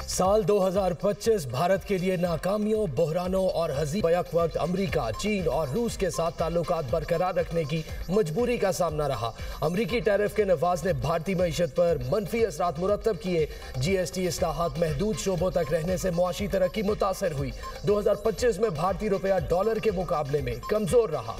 साल 2025 भारत के लिए नाकामियों, बहरानों और हज़ीब बैक वक्त अमरीका, चीन और रूस के साथ ताल्लुकात बरकरार रखने की मजबूरी का सामना रहा। अमरीकी टैरिफ के नफाज ने भारतीय मईशत पर मनफी असरात मुरतब किए। GST इस्लाहात महदूद शोबों तक रहने से मुआशी तरक्की मुतासर हुई। 2025 में भारतीय रुपया डॉलर के मुकाबले में कमजोर रहा।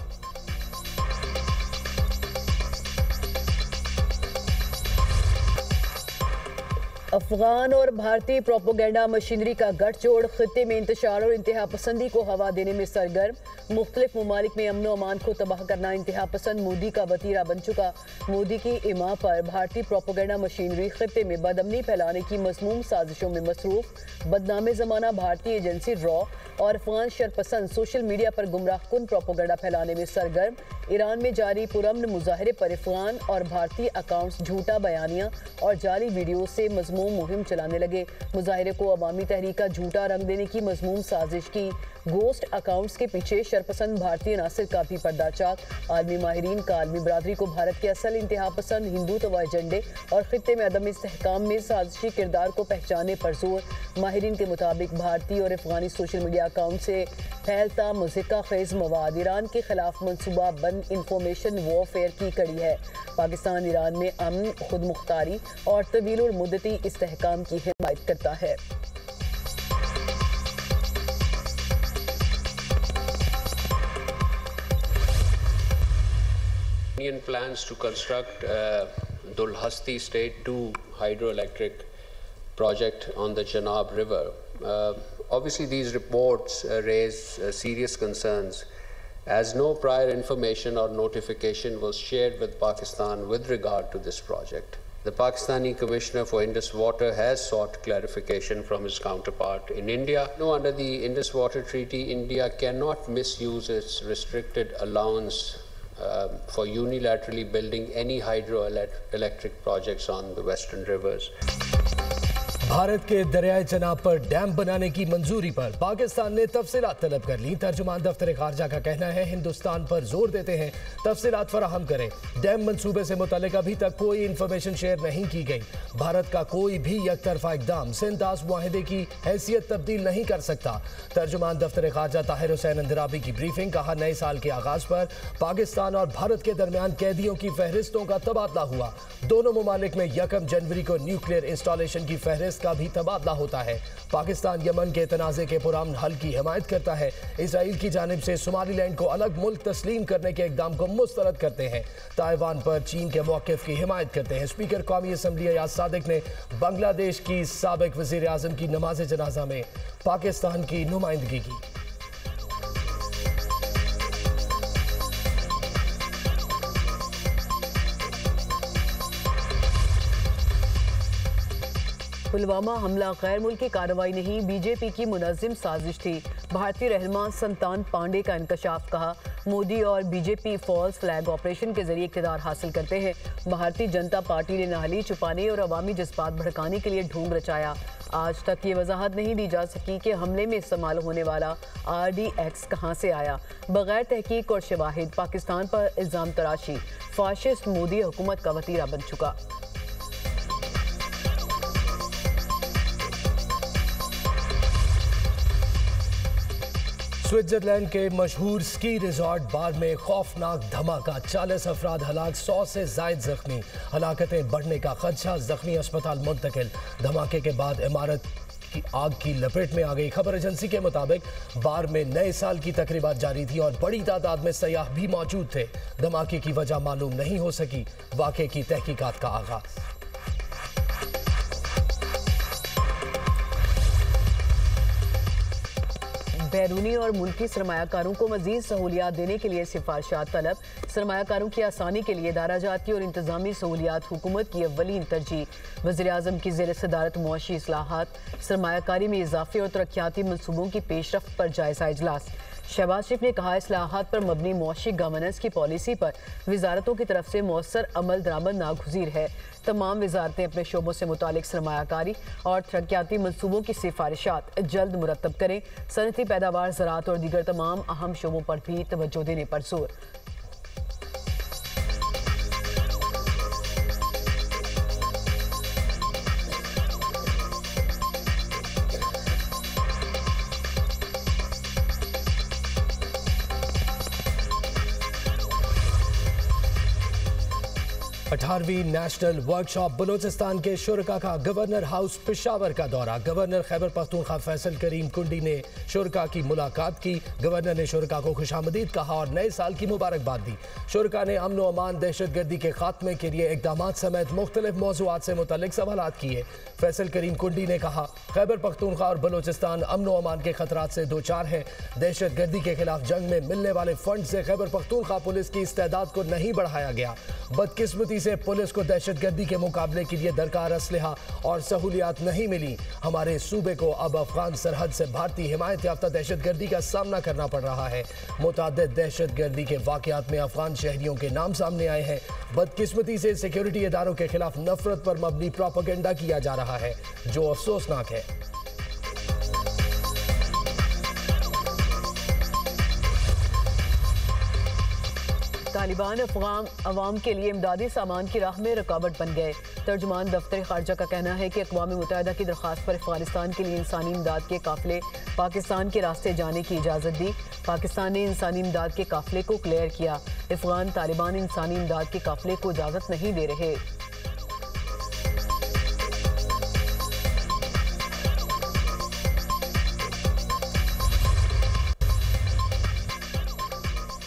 अफगान और भारतीय प्रोपोगेंडा मशीनरी का गठजोड़ खित्ते में इंतशार और इंतहा पसंदी को हवा देने में सरगर्म। मुख्तलिफ ममालिक में अमन अमान को तबाह करना इंतहा पसंद मोदी का वतीरा बन चुका। मोदी की इमा पर भारतीय प्रोपोगेंडा मशीनरी खित्ते में बदअमनी फैलाने की मज़मूम साजिशों में मसरूफ। बदनाम ज़माना भारतीय एजेंसी रॉ और अफगान शरपसंद सोशल मीडिया पर गुमराह कुन प्रोपोगेंडा फैलाने में सरगर्म। ईरान में जारी पुरअमन मुजाहरे पर अफगान और भारतीय अकाउंट्स झूठा बयानिया और जाली वीडियो से मजमूम मुहिम चलाने लगे। मुजाहरे को अवामी तहरीक का झूठा रंग देने की मजमूम साजिश की। गोस्ट अकाउंट्स के पीछे शरपसंद भारतीय नासिर का भी पर्दाचाक। आलमी माहिरीन का आलमी बरादरी को भारत के असल इंतहा पसंद हिंदुत्व एजेंडे और खित्ते में अदम इस्तेहकाम में साजिशी किरदार को पहचानने पर जोर। माहिरीन के मुताबिक भारतीय और अफगानी सोशल मीडिया अकाउंट से फैलता मुज़िका खेज मवाद ईरान के खिलाफ मनसूबा बंद इंफॉर्मेशन वॉरफेयर की कड़ी है। पाकिस्तान ईरान में अमन, खुद मुख्तारी और तवील मुद्दती इस्तेहकाम की हिमायत करता है। Indian plans to construct Dulhasti State 2 hydroelectric project on the Chenab River. Obviously, these reports raise serious concerns as no prior information or notification was shared with Pakistan with regard to this project. The Pakistani Commissioner for Indus Water has sought clarification from his counterpart in India. Under the Indus Water Treaty, India cannot misuse its restricted allowance for unilaterally building any hydroelectric projects on the western rivers. Bharat के दरियाए चनाब पर dam बनाने की मंजूरी पर पाकिस्तान ने तफसीलात तलब कर ली। तर्जुमान दफ्तर खारजा का कहना है हिंदुस्तान पर जोर देते हैं तफसीलात फराहम करें। डैम मंसूबे से मुतालिक अभी तक कोई इंफॉर्मेशन शेयर नहीं की गई। भारत का कोई भी यकतरफा इकदाम सिंधास मुआहदे की हैसियत तब्दील नहीं कर सकता। तर्जुमान दफ्तर खारजा ताहिर हुसैन अंदराबी की ब्रीफिंग। कहा, नए साल के आगाज पर पाकिस्तान और भारत के दरमियान कैदियों की फहरिस्तों का तबादला हुआ। दोनों ममालिक में 1 जनवरी को न्यूक्लियर इंस्टॉलेशन की फहरिस्त का भी तबादला होता है। पाकिस्तान यमन के तनाज़े के पुरअमन हल की हिमायत करता है। इसराइल की जानिब से सोमालीलैंड को अलग मुल्क तस्लीम करने के इक़दाम को मुस्तरद करते हैं। ताइवान पर चीन के मौक़िफ़ की हिमायत करते हैं। स्पीकर कौमी असम्बली अयाज सादिक ने बांग्लादेश की साबिक़ वज़ीर आज़म की नमाज जनाजा में पाकिस्तान की नुमाइंदगी की। पुलवामा हमला गैर मुल्की कार्रवाई नहीं, बीजेपी की मुनज़्ज़िम साजिश थी। भारतीय रहनुमा संतान पांडे का इंकशाफ। कहा, मोदी और बीजेपी फॉल्स फ्लैग ऑपरेशन के जरिए इक़्तिदार हासिल करते हैं। भारतीय जनता पार्टी ने नाहली छुपाने और अवामी जज्बात भड़काने के लिए ढोंग रचाया। आज तक ये वजाहत नहीं दी जा सकी कि हमले में इस्तेमाल होने वाला RDX कहाँ से आया। बगैर तहकीक और शवाहिद पाकिस्तान पर इल्ज़ाम तराशी फाशिस्ट मोदी हुकूमत का वतीरा बन चुका। स्विट्जरलैंड के मशहूर स्की रिजॉर्ट बार में खौफनाक धमाका, 40 अफराद हलाक, 100 से जायद जख्मी। हलाकतें बढ़ने का खदशा, जख्मी अस्पताल मुंतकिल। धमाके के बाद इमारत की आग की लपेट में आ गई। खबर एजेंसी के मुताबिक बार में नए साल की तकरीबात जारी थी और बड़ी तादाद में सयाह भी मौजूद थे। धमाके की वजह मालूम नहीं हो सकी। वाक़े की तहकीकात का आगाज। बैरूनी और मुल्की सरमायाकारों को मजीद सहूलियात देने के लिए सिफारिशात तलब। सरमायाकारों की आसानी के लिए दाराजाती और इंतजामी सहूलियात हुकूमत की अव्वलीन तरजीह। वज़ीर आज़म की ज़ेर सदारत मुआशी इस्लाहात, सरमायाकारी में इजाफे और तरक्याती मनसूबों की पेशरफ्त पर जायज़ा इजलास। शहबाज शरीफ ने कहा, इस्लाहात पर मबनी मुआशी गवर्नेंस की पॉलिसी पर वजारतों की तरफ से मौसर अमल दरामद नागुज़ीर है। तमाम वजारतें अपने शोबों से मुतालिक सरमायाकारी और तरक्याती मनसूबों की सिफारिशात जल्द मुरतब करें। सनती पैदावार, ज़राअत और दीगर तमाम अहम शोबों पर भी तवज्जो देने पर जोर। 18वीं नेशनल वर्कशॉप बलूचिस्तान के शुरका का गवर्नर हाउस पेशावर का दौरा। गवर्नर खैबर पख्तूनख्वा फैसल करीम कुंडी ने शुरका की मुलाकात की। गवर्नर ने शुरका को खुशामदीद कहा और नए साल की मुबारकबाद दी। शुरका ने अमन व अमान, दहशतगर्दी के खात्मे के लिए इकदाम समेत मुख्तलिफ मौज़ूआत से मुतल्लिक सवालात किए। फैसल करीम कुंडी ने कहा, खैबर पख्तूनख्वा और बलूचिस्तान अमन व अमान के खतरात से दो चार है। दहशतगर्दी के खिलाफ जंग में मिलने वाले फंड से खैबर पख्तूनख्वा पुलिस की इस्तेदाद को नहीं बढ़ाया गया। बदकिस्मती से पुलिस को दहशतगर्दी के मुकाबले के लिए दरकार असलहा और सहूलियात नहीं मिली। हमारे सूबे को अब अफगान सरहद से भारतीय हिमायत याफ्ता दहशतगर्दी का सामना करना पड़ रहा है। मुतादिद दहशतगर्दी के वाकयात में अफगान शहरियों के नाम सामने आए हैं। बदकिस्मती से सिक्योरिटी इदारों के खिलाफ नफरत पर मबनी प्रोपेगेंडा किया जा रहा है, जो अफसोसनाक है। तालिबान अफगान अवाम के लिए इमदादी सामान की राह में रुकावट बन गए। तर्जुमान दफ्तर खारजा का कहना है कि अक़वाम मुत्तहिदा की दरख्वास्त पर अफगानिस्तान के लिए इंसानी इमदाद के काफिले पाकिस्तान के रास्ते जाने की इजाज़त दी। पाकिस्तान ने इंसानी इमदाद के काफिले को क्लियर किया। अफगान तालिबान इंसानी इमदाद के काफिले को इजाज़त नहीं दे रहे।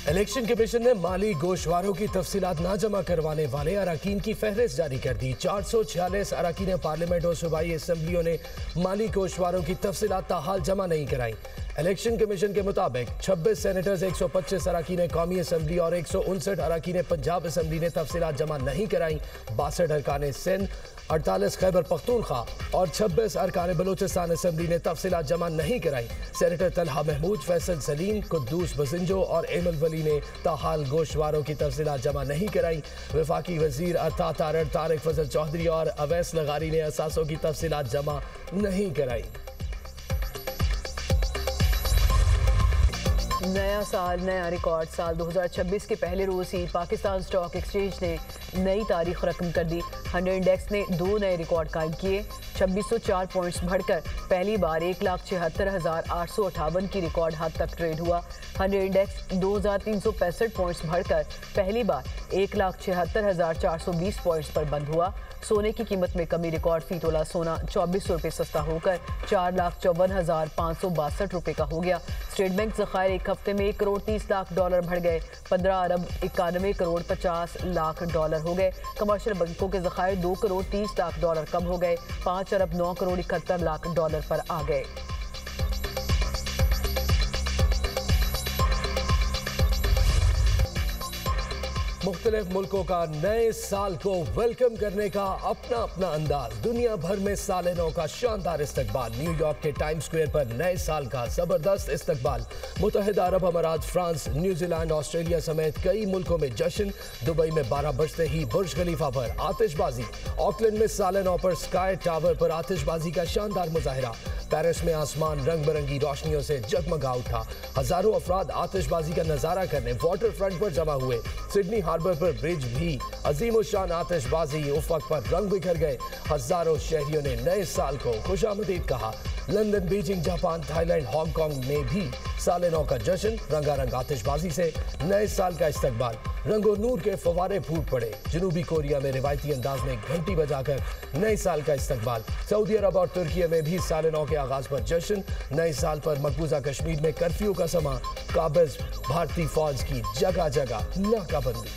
इलेक्शन कमीशन ने माली गोशवारों की तफसीलात ना जमा करवाने वाले अरकान की फहरिस्त जारी कर दी। 446 अरकान पार्लियामेंट और सूबाई असम्बलियों ने माली गोशवारों की तफसीलात ताहाल जमा नहीं कराई। इलेक्शन कमीशन के मुताबिक 26 सेनेटर्स, 125 अरकान कौमी असम्बली और 159 अरकान पंजाब असम्बली ने तफसीलात जमा नहीं कराई। 62 अरकान सिंध, 48 खैबर पख्तूनख्वा और 26 अरकान बलूचिस्तान असम्बली ने तफसीलात जमा नहीं कराई। सेनेटर तलहा महमूद, फैसल सलीम, कुद्दूस बजिंजो और एमल वली ने ताहाल गोशवारों की तफसीलात जमा नहीं कराई। वफाकी वजीर अता तारिक फजल चौधरी और अवैस लगारी ने असासों की तफसीलात जमा नहीं कराई। नया साल, नया रिकॉर्ड। साल 2026 के पहले रोज ही पाकिस्तान स्टॉक एक्सचेंज ने नई तारीख रकम कर दी। 100 इंडेक्स ने 2 नए रिकॉर्ड कायम किए। 2604 पॉइंट्स बढ़कर पहली बार 1,76,858 की रिकॉर्ड हद तक ट्रेड हुआ। 100 इंडेक्स 2365 पॉइंट्स बढ़कर पहली बार 1,76,420 पॉइंट्स पर बंद हुआ। सोने की कीमत में कमी, रिकॉर्ड फी तोला सोना 2400 रुपये सस्ता होकर 4,54,562 रुपये का हो गया। स्टेट बैंक ज़खायर एक हफ्ते में $1 करोड़ 30 लाख बढ़ गए, 15 अरब 91 करोड़ 50 लाख डॉलर हो गए। कमर्शियल बैंकों के ज़खायर $2 करोड़ 30 लाख कम हो गए, 5 अरब 9 करोड़ 71 लाख डॉलर पर आ गए। मुख्तलिफ मुल्कों का नए साल को वेलकम करने का अपना अपना अंदाज। दुनिया भर में साल नौ का शानदार इस्तकबाल। न्यूयॉर्क के टाइम स्क्वायर पर नए साल का जबरदस्त इस्तकबाल। मुत्तहिदा अरब अमारात, फ्रांस, न्यूजीलैंड, ऑस्ट्रेलिया समेत कई मुल्कों में जश्न। दुबई में 12 बजते ही बुर्ज खलीफा पर आतिशबाजी। ऑकलैंड में साल नौ पर स्काई टावर पर आतिशबाजी का शानदार मुजाहिरा। पेरिस में आसमान रंग बिरंगी रोशनियों से जगमगा उठा। हजारों अफराद आतिशबाजी का नजारा करने वाटर फ्रंट पर जमा हुए। सिडनी हार्बर पर ब्रिज भी अजीमुशान आतिशबाजी, उफ़क़ पर रंग बिखर गए। हजारों शहरियों ने नए साल को खुशामदीद कहा। London, Beijing, Japan, Thailand, Hong Kong में भी साल नौ का जश्न। रंगारंग आतिशबाजी से नए साल का इस्तकबाल। रंगो नूर के फवारे फूट पड़े। जनूबी कोरिया में रिवायती अंदाज में घंटी बजाकर नए साल का इस्तकबाल। सऊदी अरब और तुर्की में भी साल नौ के आगाज पर जश्न। नए साल पर मकबूजा कश्मीर में कर्फ्यू का समा। काबिज भारतीय फौज की जगह जगह नाकाबंदी।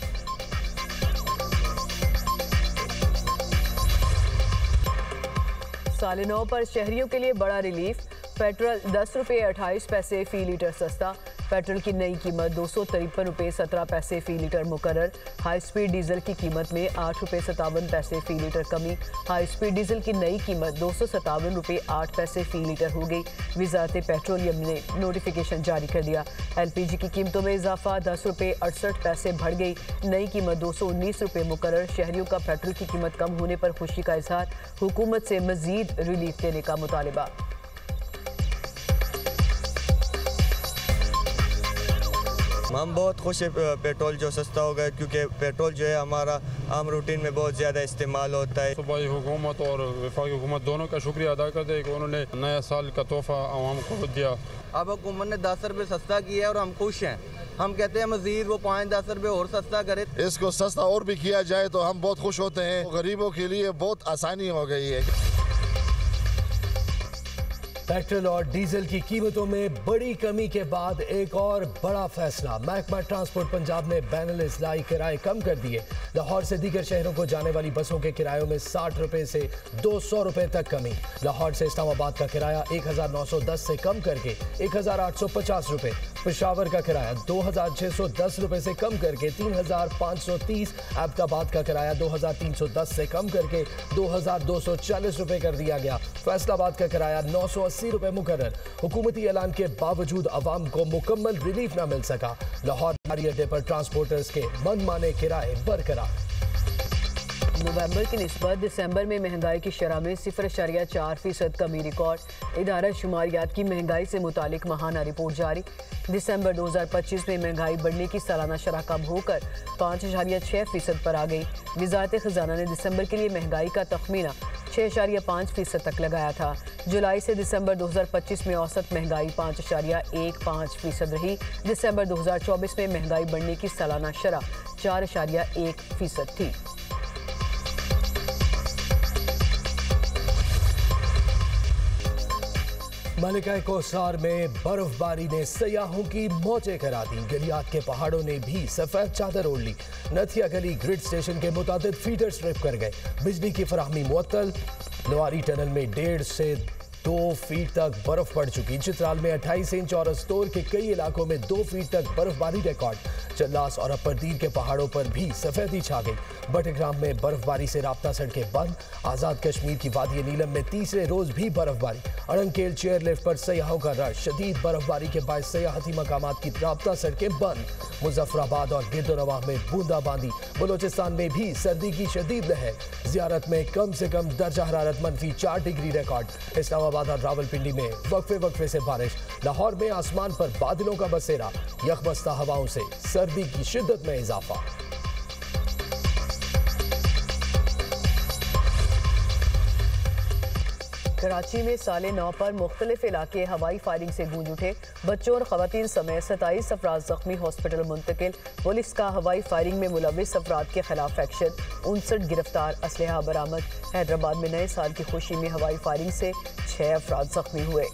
साल नौ पर शहरियों के लिए बड़ा रिलीफ। पेट्रोल 10 रुपये 28 पैसे फी लीटर सस्ता। पेट्रोल की नई कीमत 253 रुपये 17 पैसे फी लीटर मुकर्रर। हाई स्पीड डीजल की कीमत में 8 रुपये 57 पैसे फी लीटर कमी। हाई स्पीड डीजल की नई कीमत 257 रुपये 8 पैसे फी लीटर हो गई। वजारत पेट्रोलियम ने नोटिफिकेशन जारी कर दिया। LPG की कीमतों में इजाफा, 10 रुपये 68 पैसे बढ़ गई। नई कीमत 219 रुपये मुकर्रर। शहरियों का पेट्रोल की कीमत कम होने पर खुशी का इजहार। हुकूमत से मजीद रिलीफ देने का मुतालिबा। हम बहुत खुश हैं पेट्रोल जो सस्ता हो गया, क्योंकि पेट्रोल जो है हमारा आम रूटीन में बहुत ज़्यादा इस्तेमाल होता है। सूबाई हुकूमत और वफाकी हुकूमत दोनों का शुक्रिया अदा करते हैं कि उन्होंने नया साल का तोहफा आवाम को दिया। अब हुकूमत ने 10 रुपये सस्ता किया है और हम खुश हैं। हम कहते हैं मजीद वो 5-10 रुपये और सस्ता करे। इसको सस्ता और भी किया जाए तो हम बहुत खुश होते हैं। गरीबों के लिए बहुत आसानी हो गई है। पेट्रोल और डीजल की कीमतों में बड़ी कमी के बाद एक और बड़ा फैसला। महकमा ट्रांसपोर्ट पंजाब ने बैनुल इज़्लाई किराए कम कर दिए। लाहौर से दीगर शहरों को जाने वाली बसों के किरायों में 60 रुपए से 200 रुपए तक कमी। लाहौर से इस्लामाबाद का किराया 1910 से कम करके 1850 रुपए, पेशावर का किराया 2610 रुपए से कम करके 3530, एबटाबाद का किराया 2310 से कम करके 2240 रुपए कर दिया गया। फैसलाबाद का किराया 980 रुपए मुकर्रर। हुकूमती ऐलान के बावजूद अवाम को मुकम्मल रिलीफ न मिल सका। लाहौर हवाई अड्डे पर ट्रांसपोर्टर्स के मनमाने किराए बरकरार। नवंबर की निस्बत दिसंबर में महंगाई की शरह में 0.4% कमी रिकॉर्ड। इदारा शुमारियात की महंगाई से मुतालिक माहाना रिपोर्ट जारी। दिसंबर 2025 में महंगाई बढ़ने की सालाना शरह कम होकर 5.6% पर आ गई। वजारत खजाना ने दिसंबर के लिए महंगाई का तखमीना 6.5% तक लगाया था। जुलाई से दिसंबर 2025 में औसत महंगाई 5.15% रही। दिसंबर 2024 में महंगाई बढ़ने की सालाना शरह 4.1% थी। मलिका कोसार में बर्फबारी ने सयाहों की मौजें करा दी। गलियात के पहाड़ों ने भी सफेद चादर ओढ़ ली। नथिया गली ग्रिड स्टेशन के मुताबिक फीडर स्ट्रिप कर गए। बिजली की फराहमी मुअत्तल। लवारी टनल में 1.5 से 2 फीट तक बर्फ पड़ चुकी। चित्राल में 28 इंच और अस्तोर के कई इलाकों में 2 फीट तक बर्फबारी रिकॉर्ड। चल्लास और अपरदीर के पहाड़ों पर भी सफेदी छा गई। बटग्राम में बर्फबारी से राब्ता सड़कें बंद। आज़ाद कश्मीर की वादी नीलम में तीसरे रोज भी बर्फबारी। अड़ंकेल चेयरलिफ्ट पर सयाहों का रश। शदीद बर्फबारी के बाद सयाहती मकामात की राब्ता सड़कें बंद। मुजफ्फराबाद और गिरदोनवाह में बूंदाबांदी। बलोचिस्तान में भी सर्दी की शदीद लहर। जियारत में कम से कम दर्जा हरारत -4 डिग्री रिकॉर्ड। इस्लामाबाद और रावलपिंडी में वक्फे से बारिश। लाहौर में आसमान पर बादलों का बसेरा। यकबस्ता हवाओं से सर्दी की शिद्दत में इजाफा। कराची में साले 9 पर मुख्तलिफ इलाके हवाई फायरिंग से गूंज उठे। बच्चों और खवातीन समेत 27 अफराद जख्मी, हॉस्पिटल मुंतकिल। पुलिस का हवाई फायरिंग में मुलविस अफराद के खिलाफ एक्शन। 59 गिरफ्तार, असलहा बरामद। हैदराबाद में नए साल की खुशी में हवाई फायरिंग से 6 अफराद जख्मी हुए।